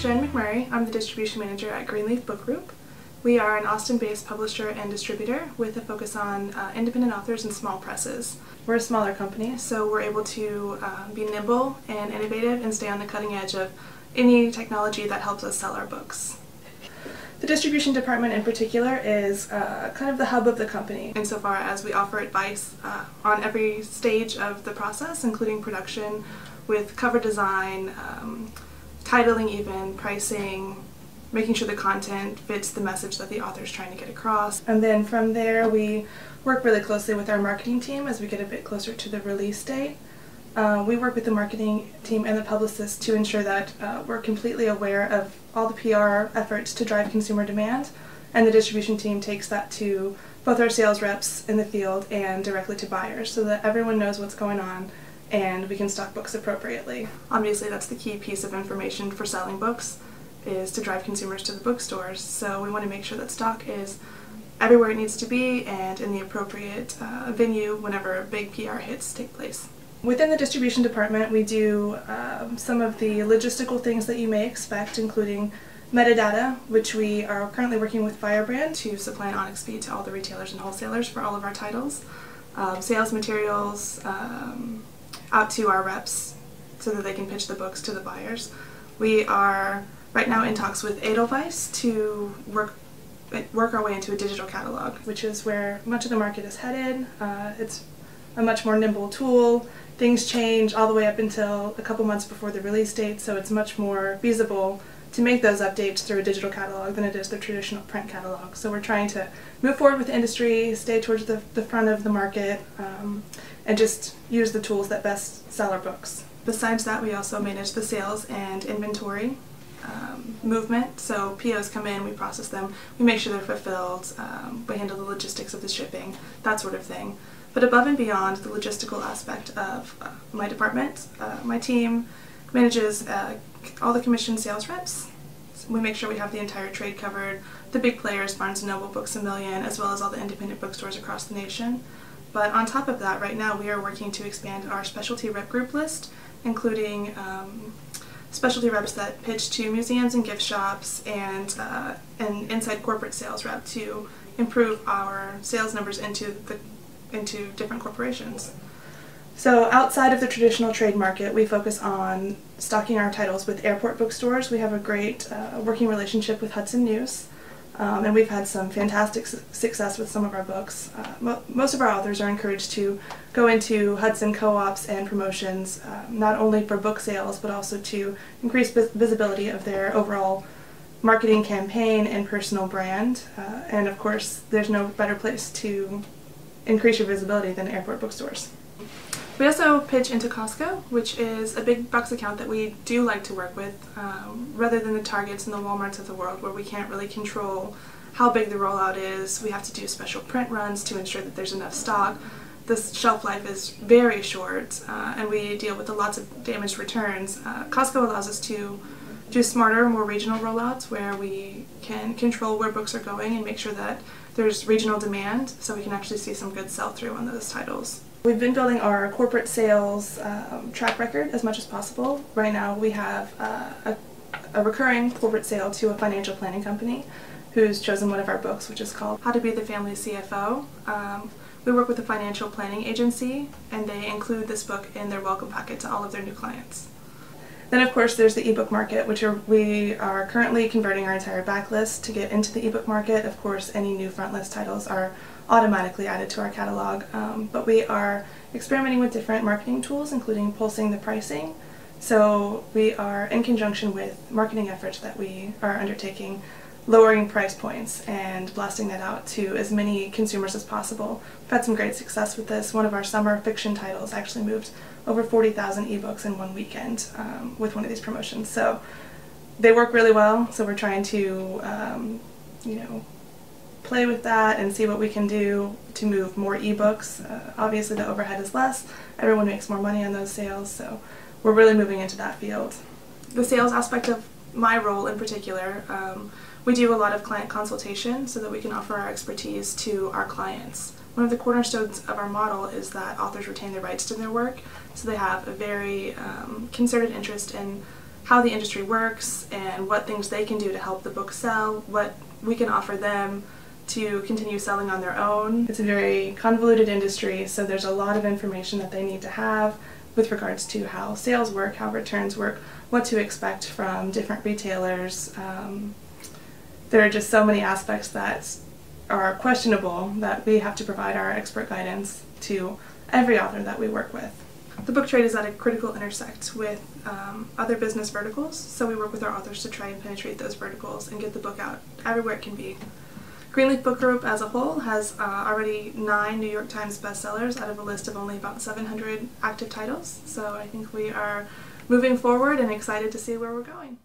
Jenn McMurray. I'm the distribution manager at Greenleaf Book Group. We are an Austin-based publisher and distributor with a focus on independent authors and small presses. We're a smaller company, so we're able to be nimble and innovative and stay on the cutting edge of any technology that helps us sell our books. The distribution department in particular is kind of the hub of the company insofar as we offer advice on every stage of the process, including production with cover design, titling even, pricing, making sure the content fits the message that the author is trying to get across. And then from there we work really closely with our marketing team as we get a bit closer to the release date. We work with the marketing team and the publicist to ensure that we're completely aware of all the PR efforts to drive consumer demand, and the distribution team takes that to both our sales reps in the field and directly to buyers so that everyone knows what's going on and we can stock books appropriately. Obviously that's the key piece of information for selling books, is to drive consumers to the bookstores, so we want to make sure that stock is everywhere it needs to be and in the appropriate venue whenever big PR hits take place. Within the distribution department we do some of the logistical things that you may expect, including metadata, which we are currently working with Firebrand to supply an Onyx feed to all the retailers and wholesalers for all of our titles, sales materials out to our reps so that they can pitch the books to the buyers. We are right now in talks with Edelweiss to work our way into a digital catalog, which is where much of the market is headed. It's a much more nimble tool. Things change all the way up until a couple months before the release date, so it's much more feasible to make those updates through a digital catalog than it is the traditional print catalog. So we're trying to move forward with the industry, stay towards the front of the market, and just use the tools that best sell our books. Besides that, we also manage the sales and inventory movement. So POs come in, we process them, we make sure they're fulfilled, we handle the logistics of the shipping, that sort of thing. But above and beyond the logistical aspect of my department, my team manages all the commissioned sales reps. We make sure we have the entire trade covered, the big players, Barnes & Noble, Books A Million, as well as all the independent bookstores across the nation. But on top of that, right now we are working to expand our specialty rep group list, including specialty reps that pitch to museums and gift shops, and an inside corporate sales rep to improve our sales numbers into different corporations. So outside of the traditional trade market, we focus on stocking our titles with airport bookstores. We have a great working relationship with Hudson News, and we've had some fantastic success with some of our books. Most of our authors are encouraged to go into Hudson co-ops and promotions, not only for book sales, but also to increase visibility of their overall marketing campaign and personal brand. And of course, there's no better place to increase your visibility than airport bookstores. We also pitch into Costco, which is a big box account that we do like to work with, rather than the Targets and the Walmarts of the world, where we can't really control how big the rollout is. We have to do special print runs to ensure that there's enough stock. The shelf life is very short, and we deal with lots of damaged returns. Costco allows us to do smarter, more regional rollouts where we can control where books are going and make sure that there's regional demand, so we can actually see some good sell-through on those titles. We've been building our corporate sales track record as much as possible. Right now we have a recurring corporate sale to a financial planning company who's chosen one of our books, which is called How to Be the Family CFO. We work with a financial planning agency, and they include this book in their welcome packet to all of their new clients. Then of course there's the ebook market, which we are currently converting our entire backlist to get into the ebook market. Of course, any new frontlist titles are automatically added to our catalog, but we are experimenting with different marketing tools, including pulsing the pricing. So we are in conjunction with marketing efforts that we are undertaking, lowering price points and blasting that out to as many consumers as possible. We've had some great success with this. One of our summer fiction titles actually moved over 40,000 ebooks in one weekend with one of these promotions. So they work really well, so we're trying to play with that and see what we can do to move more ebooks. Obviously the overhead is less, everyone makes more money on those sales, so we're really moving into that field. The sales aspect of my role in particular, we do a lot of client consultation so that we can offer our expertise to our clients. One of the cornerstones of our model is that authors retain the rights to their work, so they have a very concerted interest in how the industry works and what things they can do to help the book sell, what we can offer them to continue selling on their own. It's a very convoluted industry, so there's a lot of information that they need to have with regards to how sales work, how returns work, what to expect from different retailers. There are just so many aspects that are questionable that we have to provide our expert guidance to every author that we work with. The book trade is at a critical intersect with other business verticals, so we work with our authors to try and penetrate those verticals and get the book out everywhere it can be. Greenleaf Book Group as a whole has already 9 New York Times bestsellers out of a list of only about 700 active titles, so I think we are moving forward and excited to see where we're going.